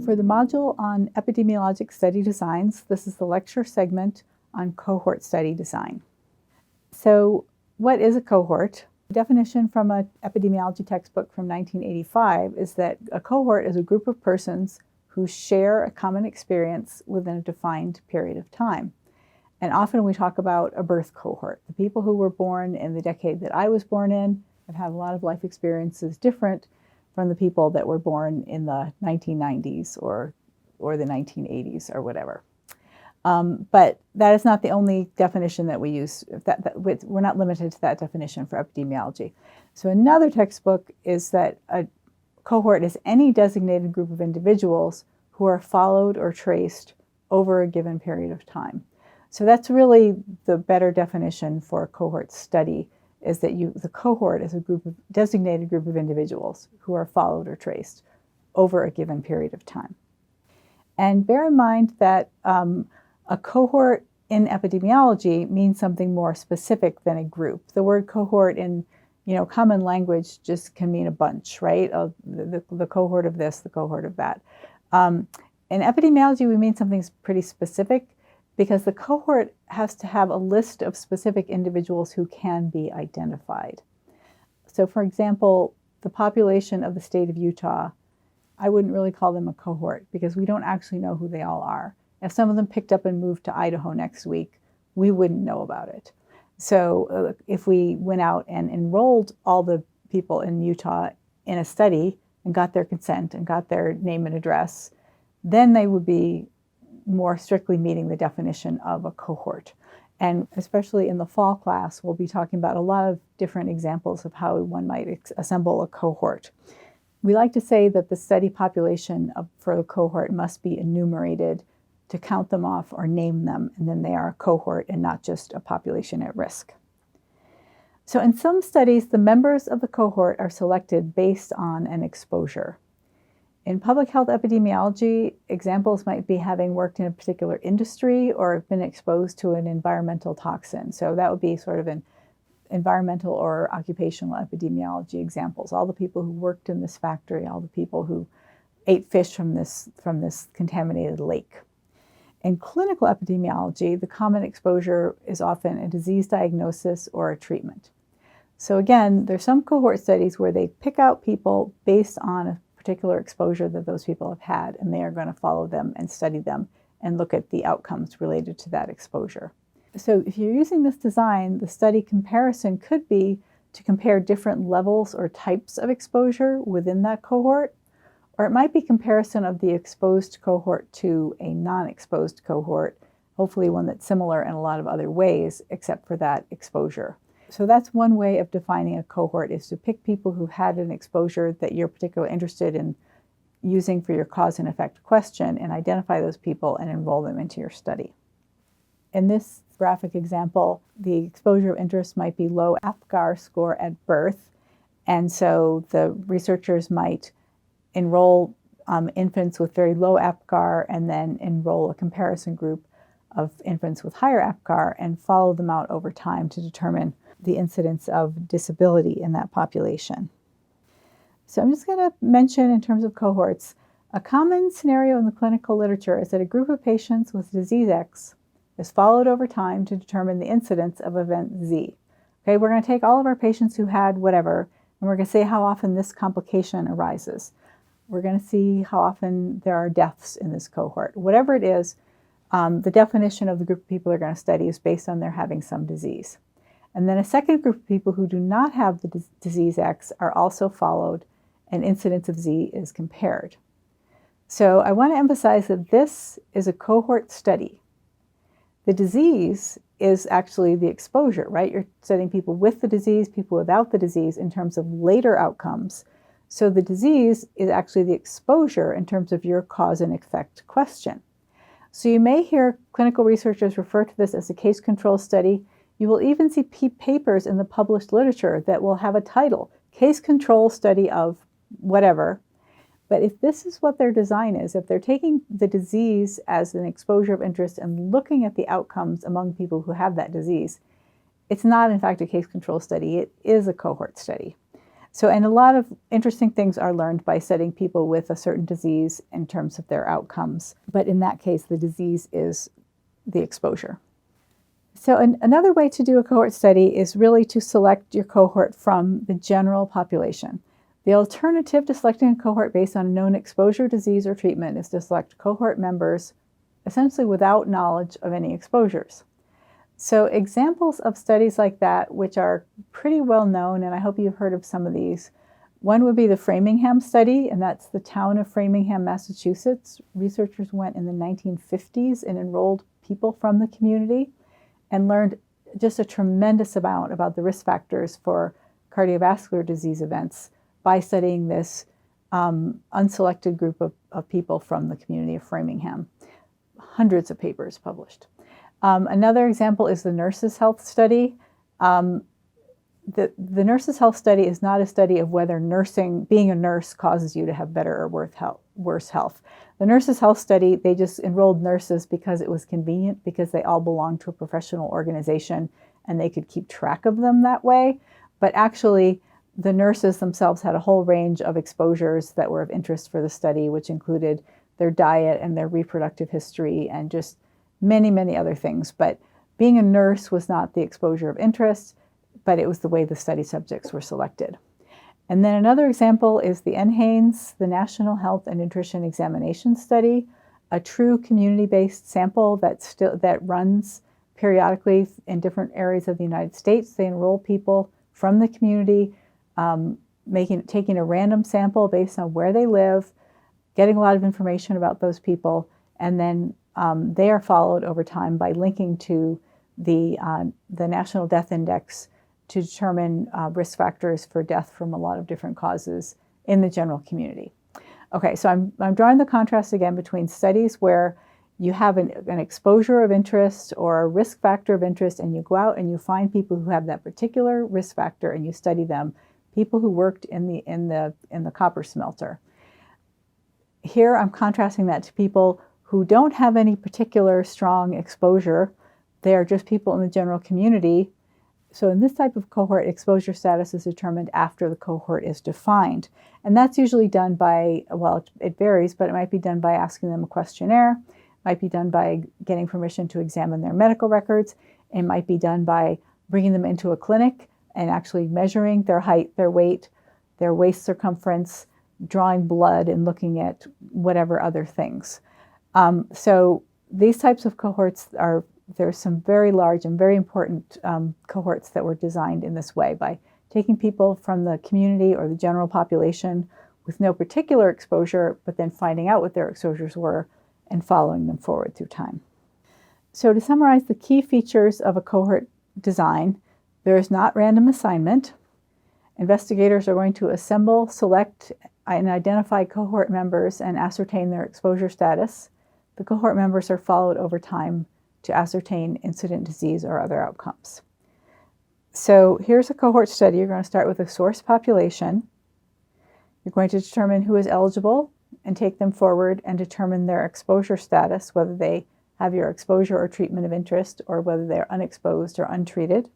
For the module on epidemiologic study designs, this is the lecture segment on cohort study design. So what is a cohort? The definition from an epidemiology textbook from 1985 is that a cohort is a group of persons who share a common experience within a defined period of time. And often we talk about a birth cohort. The people who were born in the decade that I was born in have had a lot of life experiences different from the people that were born in the 1990s or the 1980s or whatever. But that is not the only definition that we use. We're not limited to that definition for epidemiology. So another textbook is that a cohort is any designated group of individuals who are followed or traced over a given period of time. So that's really the better definition for a cohort study, is that the cohort is a designated group of individuals who are followed or traced over a given period of time. And bear in mind that a cohort in epidemiology means something more specific than a group. The word cohort in common language just can mean a bunch, right? The cohort of this, the cohort of that. In epidemiology, we mean something pretty specific, because the cohort has to have a list of specific individuals who can be identified. So for example, the population of the state of Utah, I wouldn't really call them a cohort because we don't actually know who they all are. If some of them picked up and moved to Idaho next week, we wouldn't know about it. So if we went out and enrolled all the people in Utah in a study and got their consent and got their name and address, then they would be more strictly meeting the definition of a cohort. And especially in the fall class, we'll be talking about a lot of different examples of how one might assemble a cohort. We like to say that the study population for the cohort must be enumerated to count them off or name them, and then they are a cohort and not just a population at risk. So in some studies, the members of the cohort are selected based on an exposure. In public health epidemiology, examples might be having worked in a particular industry or have been exposed to an environmental toxin. So that would be sort of an environmental or occupational epidemiology examples. All the people who worked in this factory, all the people who ate fish from this contaminated lake. In clinical epidemiology, the common exposure is often a disease diagnosis or a treatment. So again, there's some cohort studies where they pick out people based on a particular exposure that those people have had, and they are going to follow them and study them and look at the outcomes related to that exposure. So if you're using this design, the study comparison could be to compare different levels or types of exposure within that cohort, or it might be comparison of the exposed cohort to a non-exposed cohort, hopefully one that's similar in a lot of other ways except for that exposure. So that's one way of defining a cohort, is to pick people who had an exposure that you're particularly interested in using for your cause and effect question, and identify those people and enroll them into your study. In this graphic example, the exposure of interest might be low APGAR score at birth, and so the researchers might enroll infants with very low APGAR and then enroll a comparison group of infants with higher APGAR and follow them out over time to determine the incidence of disability in that population. So I'm just going to mention, in terms of cohorts, a common scenario in the clinical literature is that a group of patients with disease X is followed over time to determine the incidence of event Z. Okay, we're going to take all of our patients who had whatever, and we're going to say how often this complication arises. We're going to see how often there are deaths in this cohort. Whatever it is, the definition of the group of people they're going to study is based on their having some disease. And then a second group of people who do not have the disease X are also followed, and incidence of Z is compared. So I want to emphasize that this is a cohort study. The disease is actually the exposure, right? You're studying people with the disease, people without the disease in terms of later outcomes. So the disease is actually the exposure in terms of your cause and effect question. So you may hear clinical researchers refer to this as a case control study. You will even see papers in the published literature that will have a title, Case Control Study of whatever. But if this is what their design is, if they're taking the disease as an exposure of interest and looking at the outcomes among people who have that disease, it's not in fact a case control study, it is a cohort study. So, and a lot of interesting things are learned by studying people with a certain disease in terms of their outcomes. But in that case, the disease is the exposure. So another way to do a cohort study is really to select your cohort from the general population. The alternative to selecting a cohort based on known exposure, disease, or treatment is to select cohort members essentially without knowledge of any exposures. So examples of studies like that, which are pretty well known, and I hope you've heard of some of these. One would be the Framingham study, and that's the town of Framingham, Massachusetts. Researchers went in the 1950s and enrolled people from the community and learned just a tremendous amount about the risk factors for cardiovascular disease events by studying this unselected group of people from the community of Framingham. Hundreds of papers published. Another example is the Nurses' Health Study. The Nurses' Health Study is not a study of whether being a nurse causes you to have better or worse health. The Nurses' Health Study, they just enrolled nurses because it was convenient, because they all belonged to a professional organization and they could keep track of them that way. But actually, the nurses themselves had a whole range of exposures that were of interest for the study, which included their diet and their reproductive history and just many, many other things. But being a nurse was not the exposure of interest, but it was the way the study subjects were selected. And then another example is the NHANES, the National Health and Nutrition Examination Study, a true community-based sample that runs periodically in different areas of the United States. They enroll people from the community, taking a random sample based on where they live, getting a lot of information about those people, and then they are followed over time by linking to the National Death Index to determine risk factors for death from a lot of different causes in the general community. Okay, so I'm drawing the contrast again between studies where you have an exposure of interest or a risk factor of interest, and you go out and you find people who have that particular risk factor and you study them, people who worked in the copper smelter. Here I'm contrasting that to people who don't have any particular strong exposure. They are just people in the general community. So in this type of cohort, exposure status is determined after the cohort is defined. And that's usually done by, well, it varies, but it might be done by asking them a questionnaire. It might be done by getting permission to examine their medical records. It might be done by bringing them into a clinic and actually measuring their height, their weight, their waist circumference, drawing blood, and looking at whatever other things. So these types of cohorts there's some very large and very important cohorts that were designed in this way by taking people from the community or the general population with no particular exposure, but then finding out what their exposures were and following them forward through time. So to summarize the key features of a cohort design, there is not random assignment. Investigators are going to assemble, select, and identify cohort members and ascertain their exposure status. The cohort members are followed over time to ascertain incident disease or other outcomes. So here's a cohort study. You're going to start with a source population. You're going to determine who is eligible and take them forward and determine their exposure status, whether they have your exposure or treatment of interest or whether they're unexposed or untreated.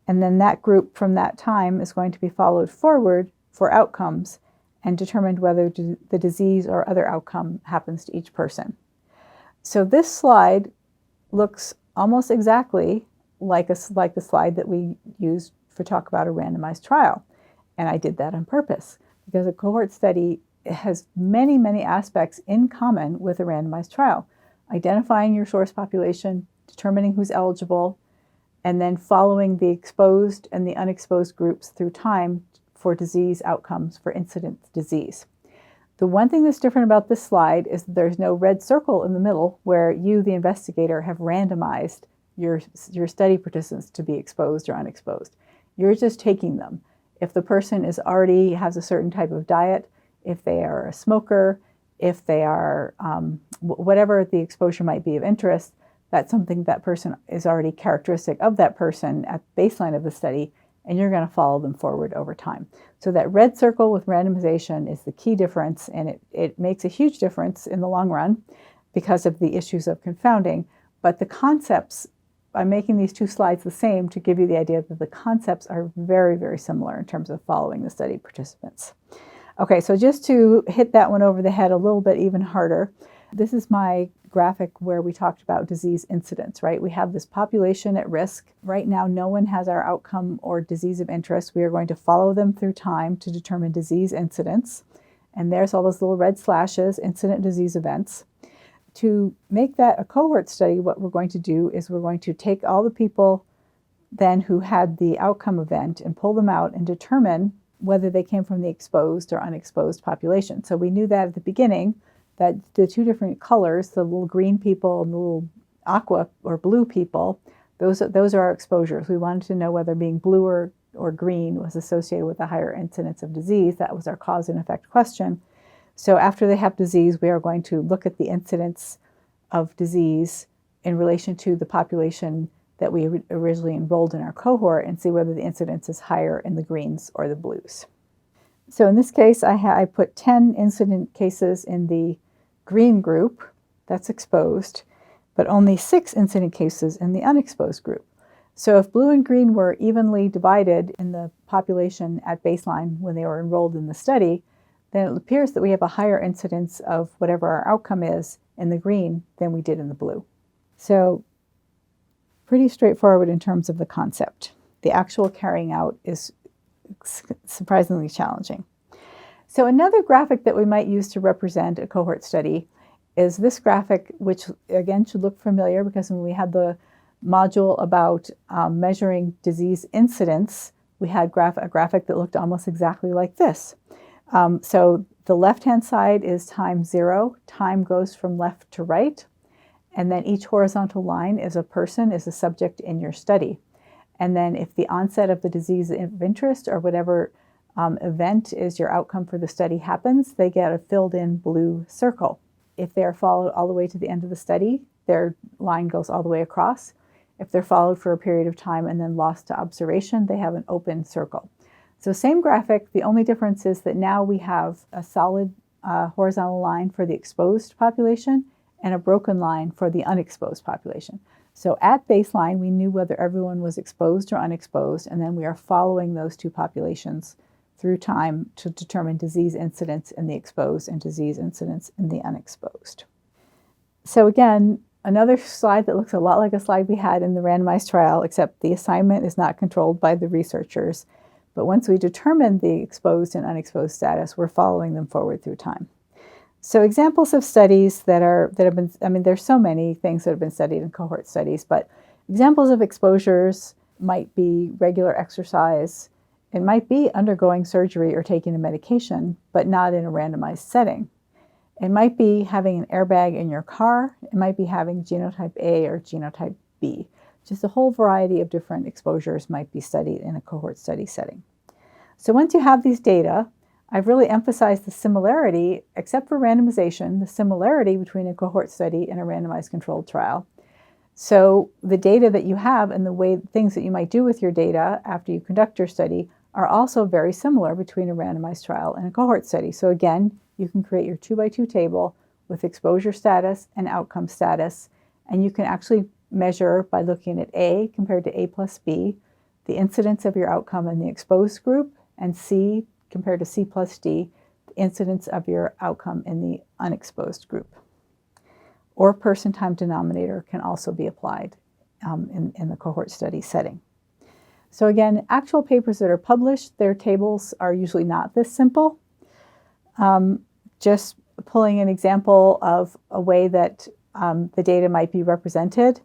And then that group from that time is going to be followed forward for outcomes and determined whether the disease or other outcome happens to each person. So this slide looks almost exactly like the slide that we used for talk about a randomized trial. And I did that on purpose because a cohort study has many, many aspects in common with a randomized trial. Identifying your source population, determining who's eligible, and then following the exposed and the unexposed groups through time for disease outcomes for incident disease. The one thing that's different about this slide is that there's no red circle in the middle where you, the investigator, have randomized your study participants to be exposed or unexposed. You're just taking them. If the person already has a certain type of diet, if they are a smoker, if they are whatever the exposure might be of interest, that's something that person is already characteristic of that person at the baseline of the study, and you're going to follow them forward over time. So that red circle with randomization is the key difference, and it makes a huge difference in the long run because of the issues of confounding. But the concepts I'm making these two slides the same to give you the idea that the concepts are very, very similar in terms of following the study participants. Okay, so just to hit that one over the head a little bit even harder, this is my graphic where we talked about disease incidence, right? We have this population at risk. Right now, no one has our outcome or disease of interest. We are going to follow them through time to determine disease incidence. And there's all those little red slashes, incident disease events. To make that a cohort study, what we're going to do is we're going to take all the people then who had the outcome event and pull them out and determine whether they came from the exposed or unexposed population. So we knew that at the beginning, that the two different colors, the little green people and the little aqua or blue people, those are our exposures. We wanted to know whether being blue or green was associated with a higher incidence of disease. That was our cause and effect question. So after they have disease, we are going to look at the incidence of disease in relation to the population that we originally enrolled in our cohort and see whether the incidence is higher in the greens or the blues. So in this case, I put 10 incident cases in the green group, that's exposed, but only 6 incident cases in the unexposed group. So if blue and green were evenly divided in the population at baseline when they were enrolled in the study, then it appears that we have a higher incidence of whatever our outcome is in the green than we did in the blue. So pretty straightforward in terms of the concept. The actual carrying out is surprisingly challenging. So another graphic that we might use to represent a cohort study is this graphic, which again should look familiar because when we had the module about measuring disease incidence, we had a graphic that looked almost exactly like this. So the left-hand side is time 0. Time goes from left to right. And then each horizontal line is a person, is a subject in your study. And then if the onset of the disease of interest or whatever event is your outcome for the study happens, they get a filled-in blue circle. If they are followed all the way to the end of the study, their line goes all the way across. If they're followed for a period of time and then lost to observation, they have an open circle. So same graphic, the only difference is that now we have a solid horizontal line for the exposed population and a broken line for the unexposed population. So at baseline, we knew whether everyone was exposed or unexposed, and then we are following those two populations through time to determine disease incidence in the exposed and disease incidence in the unexposed. So again, another slide that looks a lot like a slide we had in the randomized trial, except the assignment is not controlled by the researchers. But once we determine the exposed and unexposed status, we're following them forward through time. So examples of studies that have been, there's so many things that have been studied in cohort studies, but examples of exposures might be regular exercise. It might be undergoing surgery or taking a medication, but not in a randomized setting. It might be having an airbag in your car. It might be having genotype A or genotype B. Just a whole variety of different exposures might be studied in a cohort study setting. So once you have these data, I've really emphasized the similarity, except for randomization, the similarity between a cohort study and a randomized controlled trial. So the data that you have and the things that you might do with your data after you conduct your study are also very similar between a randomized trial and a cohort study. So again, you can create your 2x2 table with exposure status and outcome status, and you can actually measure by looking at A compared to A plus B, the incidence of your outcome in the exposed group, and C compared to C plus D, the incidence of your outcome in the unexposed group. Or person time denominator can also be applied in the cohort study setting. So again, actual papers that are published, their tables are usually not this simple. Just pulling an example of a way that the data might be represented.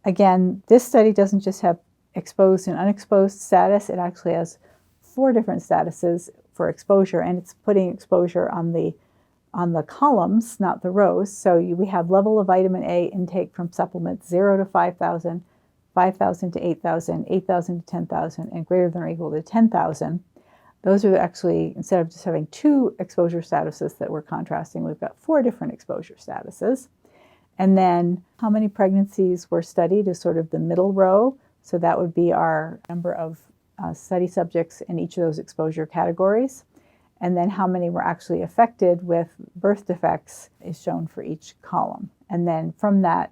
Again, this study doesn't just have exposed and unexposed status. It actually has 4 different statuses for exposure, and it's putting exposure on the columns, not the rows. So we have level of vitamin A intake from supplements 0 to 5,000, 5,000 to 8,000, 8,000 to 10,000, and greater than or equal to 10,000. Those are actually, instead of just having 2 exposure statuses that we're contrasting, we've got 4 different exposure statuses. And then how many pregnancies were studied is sort of the middle row. So that would be our number of study subjects in each of those exposure categories. And then how many were actually affected with birth defects is shown for each column. And then from that,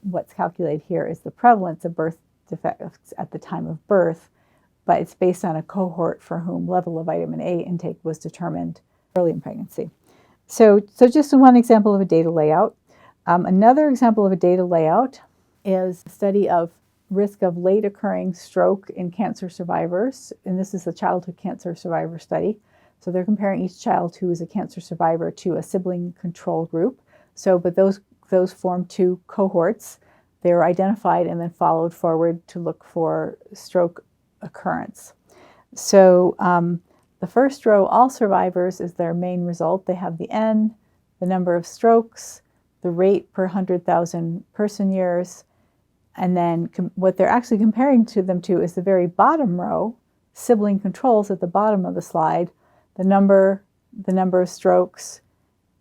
what's calculated here is the prevalence of birth defects at the time of birth, but it's based on a cohort for whom level of vitamin A intake was determined early in pregnancy. So just one example of a data layout. Another example of a data layout is a study of risk of late occurring stroke in cancer survivors, and this is a childhood cancer survivor study. So they're comparing each child who is a cancer survivor to a sibling control group. But those form two cohorts. They were identified and then followed forward to look for stroke occurrence. So the first row, all survivors, is their main result. They have the N, the number of strokes, the rate per 100,000 person years, and then what they're actually comparing them to is the very bottom row, sibling controls at the bottom of the slide, the number of strokes,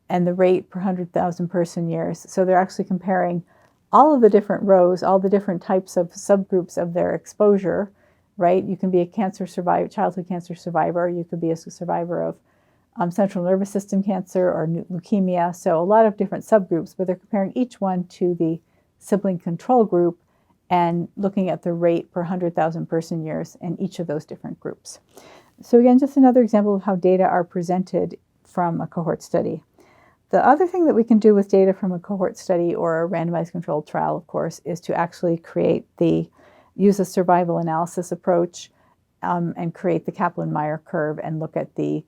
and the rate per 100,000 person years. So they're actually comparing all of the different rows, all the different types of subgroups of their exposure, right? You can be a childhood cancer survivor. You could be a survivor of central nervous system cancer or leukemia. So a lot of different subgroups, but they're comparing each one to the sibling control group and looking at the rate per 100,000 person years in each of those different groups. So again, just another example of how data are presented from a cohort study. The other thing that we can do with data from a cohort study or a randomized controlled trial, of course, is to actually use a survival analysis approach and create the Kaplan-Meier curve and look at the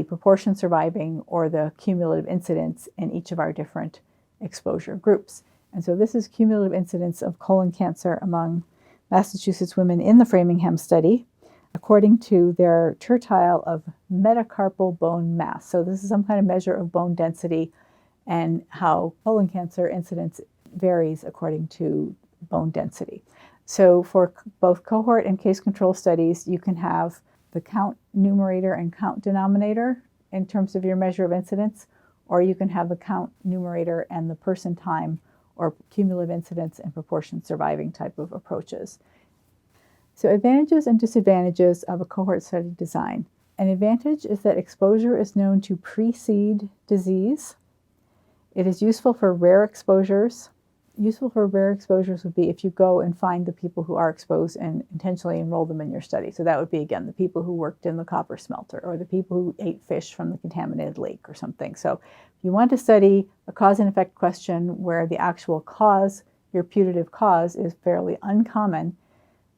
proportion surviving or the cumulative incidence in each of our different exposure groups. And so this is cumulative incidence of colon cancer among Massachusetts women in the Framingham study, according to their tertile of metacarpal bone mass. So this is some kind of measure of bone density and how colon cancer incidence varies according to bone density. So for both cohort and case control studies, you can have the count numerator and count denominator in terms of your measure of incidence, or you can have the count numerator and the person time or cumulative incidence and proportion surviving type of approaches. So advantages and disadvantages of a cohort study design. An advantage is that exposure is known to precede disease. It is useful for rare exposures. Useful for rare exposures would be if you go and find the people who are exposed and intentionally enroll them in your study. So that would be, again, the people who worked in the copper smelter or the people who ate fish from the contaminated lake or something. So if you want to study a cause and effect question where the actual cause, your putative cause, is fairly uncommon,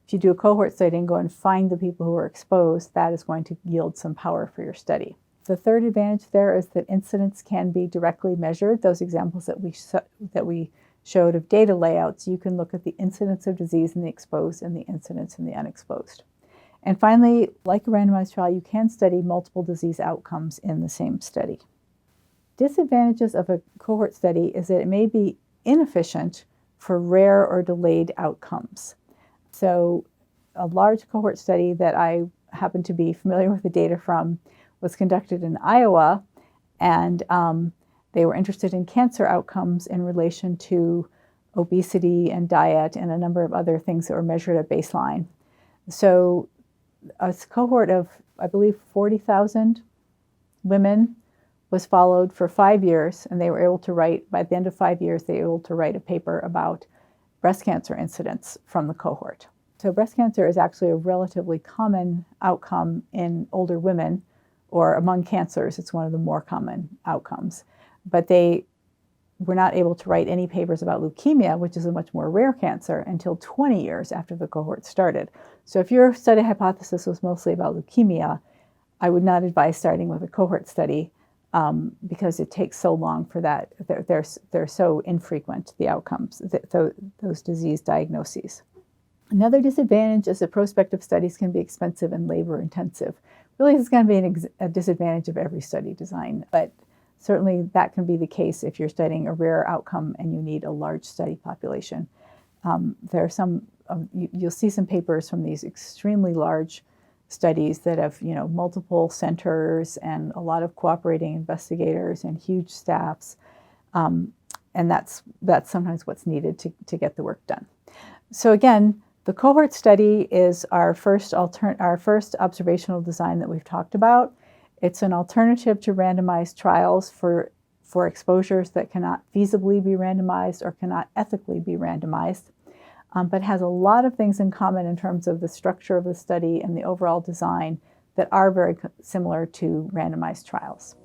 if you do a cohort study and go and find the people who are exposed, that is going to yield some power for your study. The third advantage there is that incidence can be directly measured. Those examples that we showed of data layouts, you can look at the incidence of disease in the exposed and the incidence in the unexposed. And finally, like a randomized trial, you can study multiple disease outcomes in the same study. Disadvantages of a cohort study is that it may be inefficient for rare or delayed outcomes. So a large cohort study that I happen to be familiar with the data from was conducted in Iowa, and they were interested in cancer outcomes in relation to obesity and diet and a number of other things that were measured at baseline. So a cohort of, I believe, 40,000 women was followed for 5 years, and they were able to write, by the end of 5 years, they were able to write a paper about breast cancer incidence from the cohort. So breast cancer is actually a relatively common outcome in older women, or among cancers, it's one of the more common outcomes. But they were not able to write any papers about leukemia, which is a much more rare cancer, until 20 years after the cohort started. So if your study hypothesis was mostly about leukemia, I would not advise starting with a cohort study because it takes so long for that. They're so infrequent, the outcomes, those disease diagnoses. Another disadvantage is that prospective studies can be expensive and labor intensive. Really, it's going to be a disadvantage of every study design, but certainly that can be the case if you're studying a rare outcome and you need a large study population. There are some, you'll see some papers from these extremely large studies that have, multiple centers and a lot of cooperating investigators and huge staffs. And that's sometimes what's needed to get the work done. So again, the cohort study is our first observational design that we've talked about. It's an alternative to randomized trials for for exposures that cannot feasibly be randomized or cannot ethically be randomized, but has a lot of things in common in terms of the structure of the study and the overall design that are very similar to randomized trials.